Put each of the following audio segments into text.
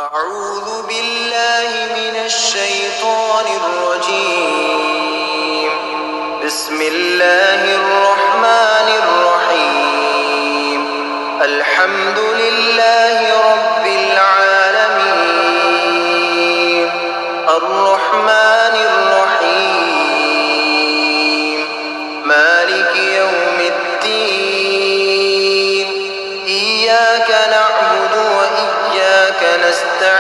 أعوذ بالله من الشيطان الرجيم. بسم الله الرحمن الرحيم. الحمد لله رب العالمين. الرحمن الرحيم. مالك يوم الدين. إياك نعبد وإياك نستعين.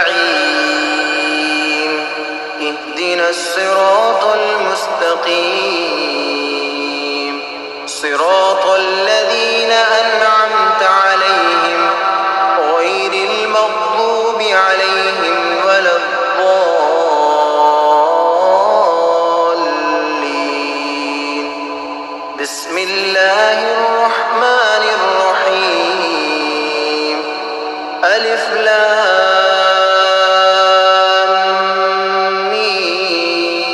اهدنا الصراط المستقيم. صراط الذين أنعمت عليهم غير المغضوب عليهم ولا الضالين. بسم الله الرحمن الرحيم. ألف لام ميم.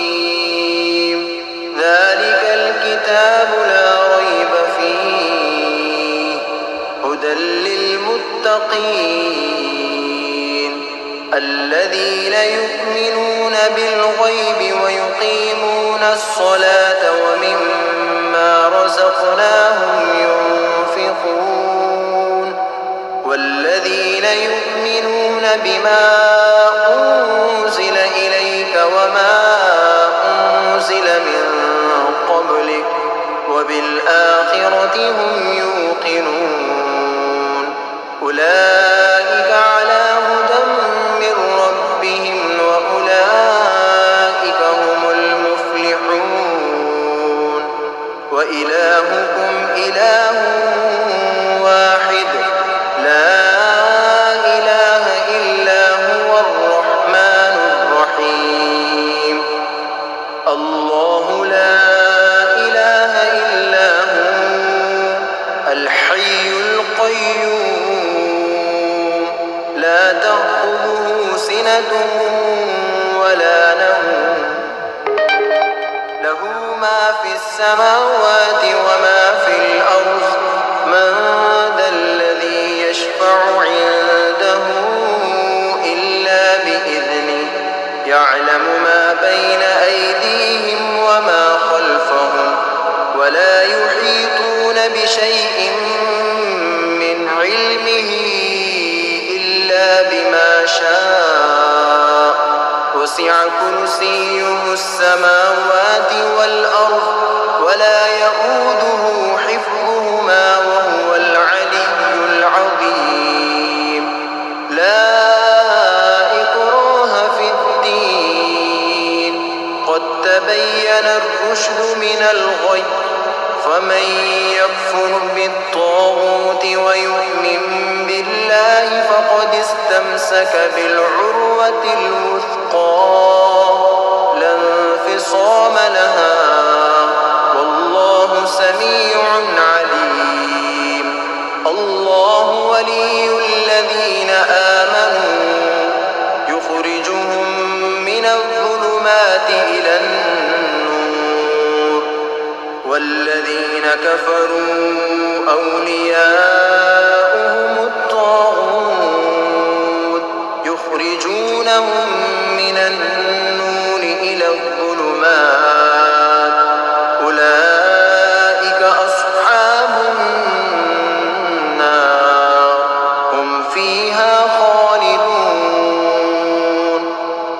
ذلك الكتاب لا ريب فيه هدى للمتقين الذين يؤمنون بالغيب ويقيمون الصلاة ومما رزقناهم ينفقون والذين يؤمنون بما أنزل إليك وما أنزل من قبلك وبالآخرة هم يوقنون أولئك على هدى من ربهم وأولئك هم المفلحون. وإلهكم إله واحد لا إله إلا هو الرحمن الرحيم. الله لا إله إلا هو الحي القيوم لا تأخذه سنة ولا نوم له ما في السماوات وما في الأرض. من ذا الذي يشفع عنده إلا بإذنه يعلم ما بين أيديهم وما خلفهم ولا يحيطون بشيء من علمه إلا بما شاء. وسع كرسيه السماوات والأرض ولا يؤوده حفظهما وهو العلي العظيم. لا إكراه في الدين قد تبين الرشد من الغي. فمن يكفر بالطاغوت ويؤمن بالله فقد استمسك بالعروة الوثقى لا انفصام لها والله سميع عليم. الله ولي الذين آمنوا يخرجهم من الظلمات إلى النور والذين كفروا أولياؤهم الطاغوت يخرجونهم من النور إلى الظلمات. أولئك أصحاب النار هم فيها خالدون.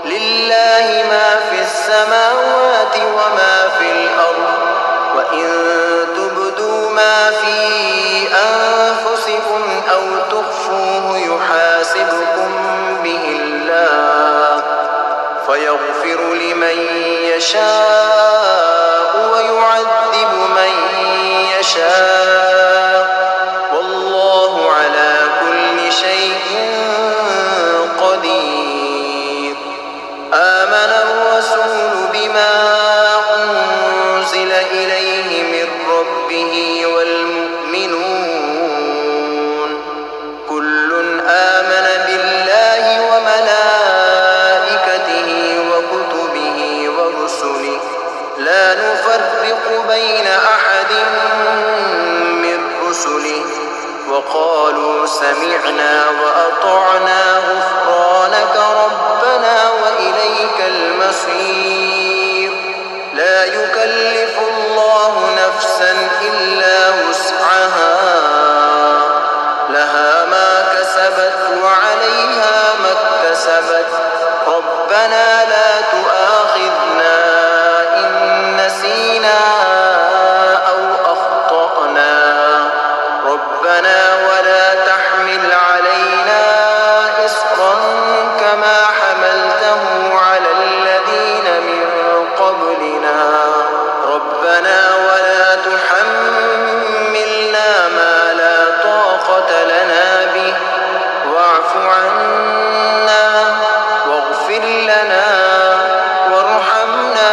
لله ما في السماوات وما في الأرض وإن تبدوا ما في أنفسكم أو تخفوه يحاسبكم به الله فيغفر لمن يشاء ويعذب من يشاء والله على كل شيء قدير. آمن الرسول بما أنزل إليه من ربه والمؤمنون كل آمن بالله وملائكته وكتبه ورسله لا نفرق بين أحد من رسله وقالوا سمعنا وأطعنا غفرانك كسبت ربنا لا تؤاخذنا إن نسينا أو أخطأنا ربنا ولا تحمل علينا إصرا كما حملته على الذين من قبلنا ربنا ولا تحملنا ما لا طاقة لنا به واعف عنا واغفر لنا وارحمنا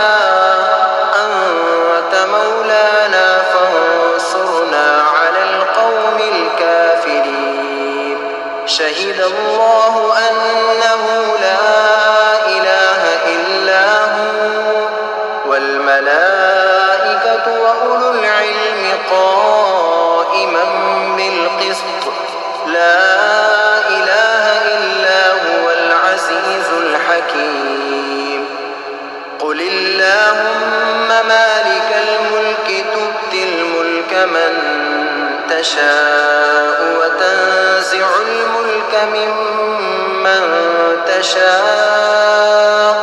أنت مولانا فانصرنا على القوم الكافرين شهد الله أنه لا إله إلا هو والملائكة وأولو العلم قائما بالقسط لا إله إلا هو العزيز الحكيم قل اللهم مالك الملك تؤتي الملك من تشاء وتنزع الملك ممن تشاء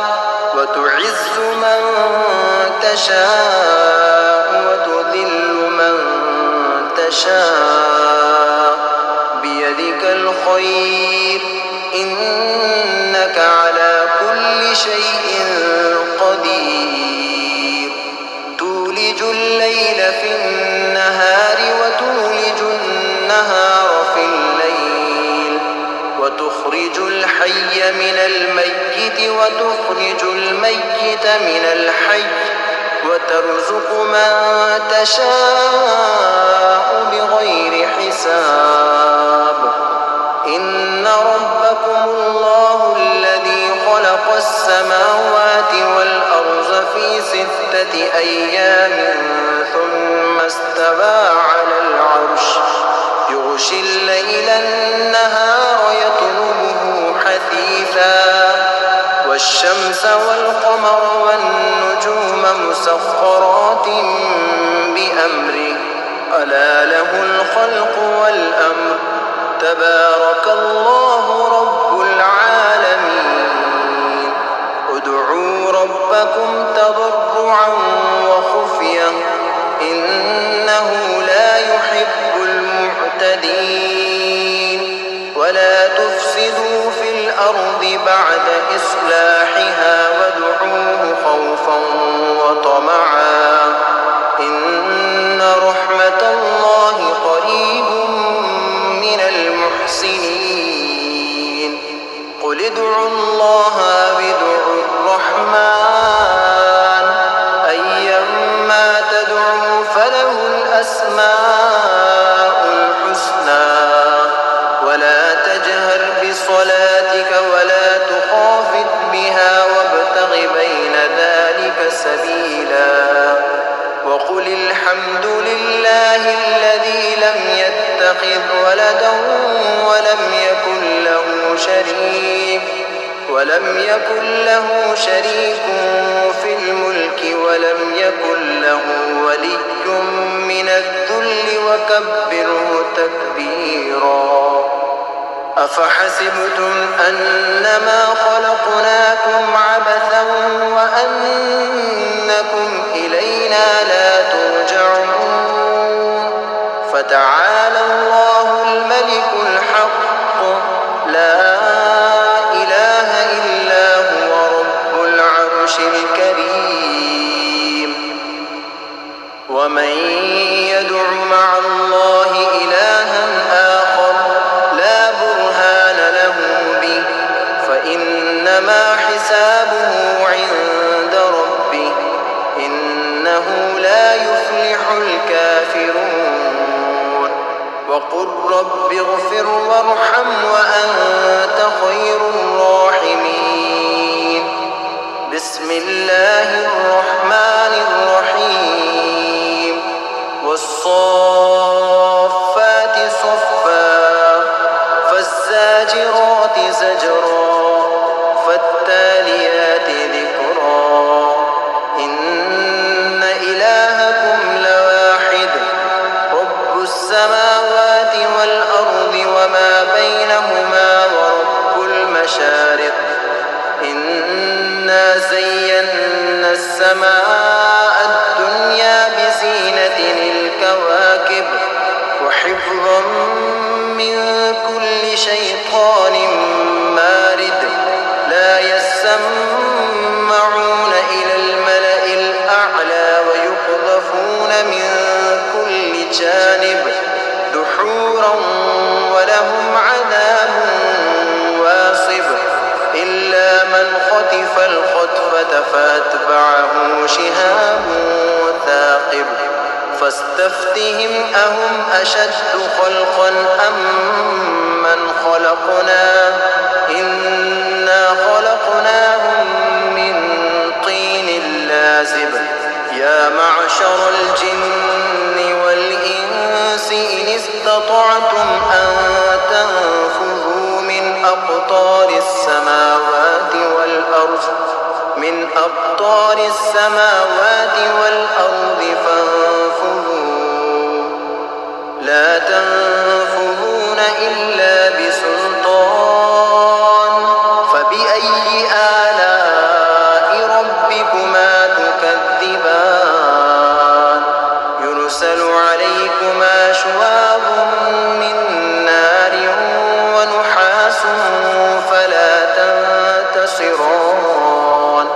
وتعز من تشاء وتذل من تشاء بيدك الخير إنك على كل شيء قدير تولج الليل في النهار وتولج النهار في الليل وتخرج الحي من الميت وتخرج الميت من الحي وترزق من تشاء بغير حساب إن ربكم الله الذي خلق السماوات والأرض في 6 أيام ثم استوى على العرش يغشي الليل النهار يطلبه حثيثا والشمس والقمر والنجوم مسخرات بأمره ألا له الخلق والأمر تبارك الله رب العالمين ادعوا ربكم تضرعا وخفيا إنه لا يحب المعتدين ولا تفسدوا في الأرض بعد إصلاحها وادعوه خوفا وطمعا إن رحمة الله قريب من المحسنين قل ادعوا الله وادعوا الرحمن أيما تدعوا فله الأسماء الحسنى ولا تجهر بصلاتك ولا تخافت بها وابتغ بين ذلك سبيلا وقل الحمد لله الذي لم يتخذ ولدا ولم يكن له شريك في الملك ولم يكن له ولي من الذل وكبره تكبيرا أفحسبتم أنما خلقناكم عبثا وأنكم إلينا لا ترجعون فتعالى الله الملك الحق لا إله إلا هو رب العرش الكريم ومن يدع مع الله إلها آخر لا برهان له به فإنما حسابه عند ربه إنه لا يفلح الكافرون وقل رب اغفر وارحم وأنت خير الراحمين بسم الله الرحمن الرحيم والصافات صفا فالزاجرات زجرا فالتاليات ذكرا إن إلهكم لواحد رب السماوات والأرض وما بينهما ورب المشارق السماء الدنيا بزينة الكواكب وحفظا من كل شيطان مارد لا يسمعون إلى الملأ الأعلى ويقذفون من كل جانب دحورا ولهم عذاب واصب إلا من خطف الخطفة فأتبعه شهاب ثاقب فاستفتهم أهم أشد خلقا أم من خلقنا إنا خلقناهم من طين لازب يا معشر الجن والإنس إن استطعتم أن تنفذوا من أقطار السماوات والأرض فانفذوا لا تنفذون إلا بسلطان فبأي آلاء ربكما تكذبان يرسل عليكما شواظ من نار ونحاس فلا تنتصران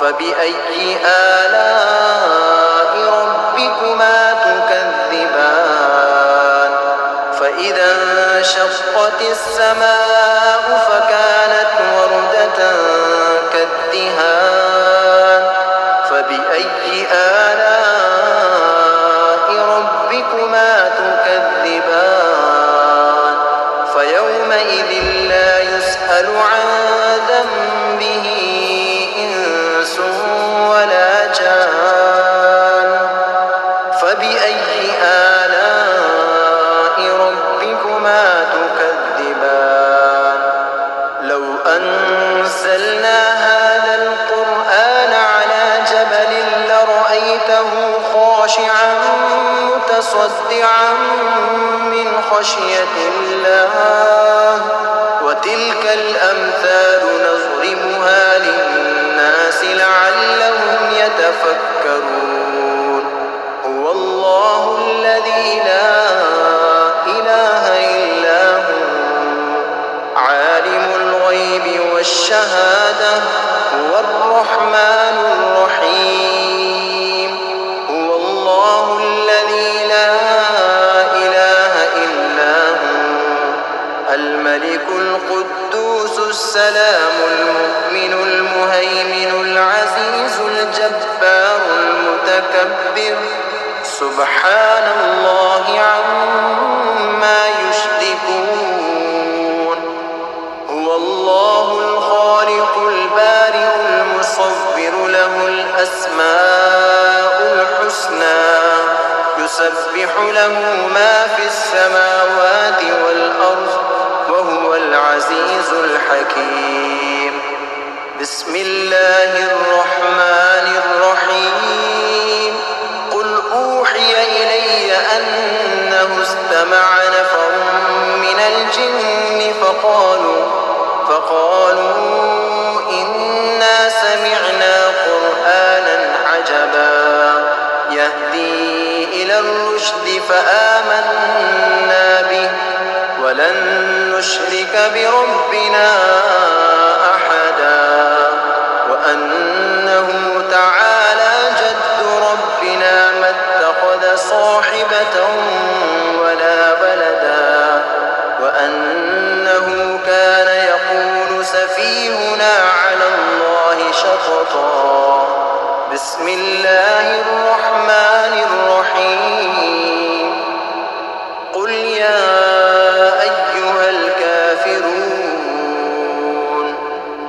فبأي آلاء ربكما تكذبان فإذا انشقت السماء فكانت وردة كالدهان فبأي آلاء ربكما تكذبان فيومئذ لا يسأل عن ذنبه إنس ولا جان فبأي آلاء ربكما تكذبان لو أنزلنا هذا القرآن على جبل لرأيته خاشعا متصدعا من خشية الله وتلك الأمثال نضربها للناس لعلهم يتفكرون هو الله الذي لا إله إلا هو عالم الغيب والشهادة هو الرحمن الرحيم هو الله الذي لا إله إلا هو الملك القدوس السلام المؤمن المهيمن العزيز الجبار المتكبر سبحان الله عما يشركون هو الله الخالق البارئ المصور له الأسماء الحسنى يسبح له ما في السماوات والأرض وهو العزيز الحكيم بسم الله الرحمن الرحيم قل أوحي إلي أنه استمع نفر من الجن فقالوا إنا سمعنا قرآنا عجبا يهدي إلى الرشد فآمنا به ولن نشرك بربنا أحدا وأنه تعالى جد ربنا ما اتخذ صاحبة ولا ولدا وأنه كان يقول سفيهنا على الله شططا بسم الله الرحمن الرحيم قل يا أيها الكافرون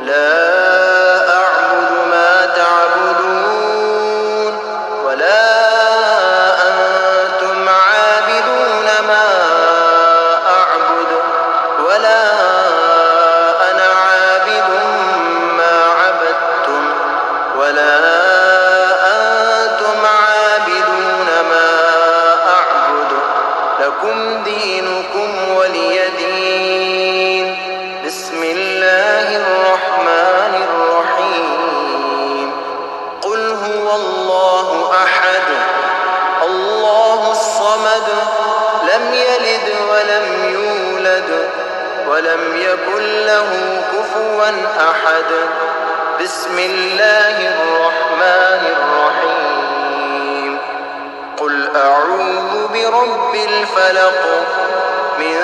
لا أعبد ما تعبدون ولا أنتم عابدون ما أعبد ولا أنا عابد ما عبدتم ولا أنتم يكن له كفوا أحد. بسم الله الرحمن الرحيم. قل أعوذ برب الفلق من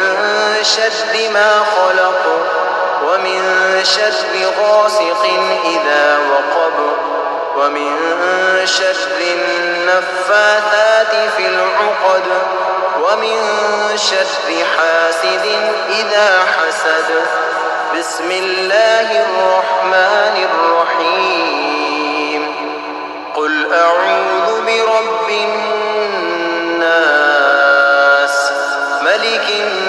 شر ما خلق ومن شر غاسق إذا وقب ومن شر النفاثات في العقد ومن شر حاسد إذا حسد. بسم الله الرحمن الرحيم. قل أعوذ برب الناس ملك الناس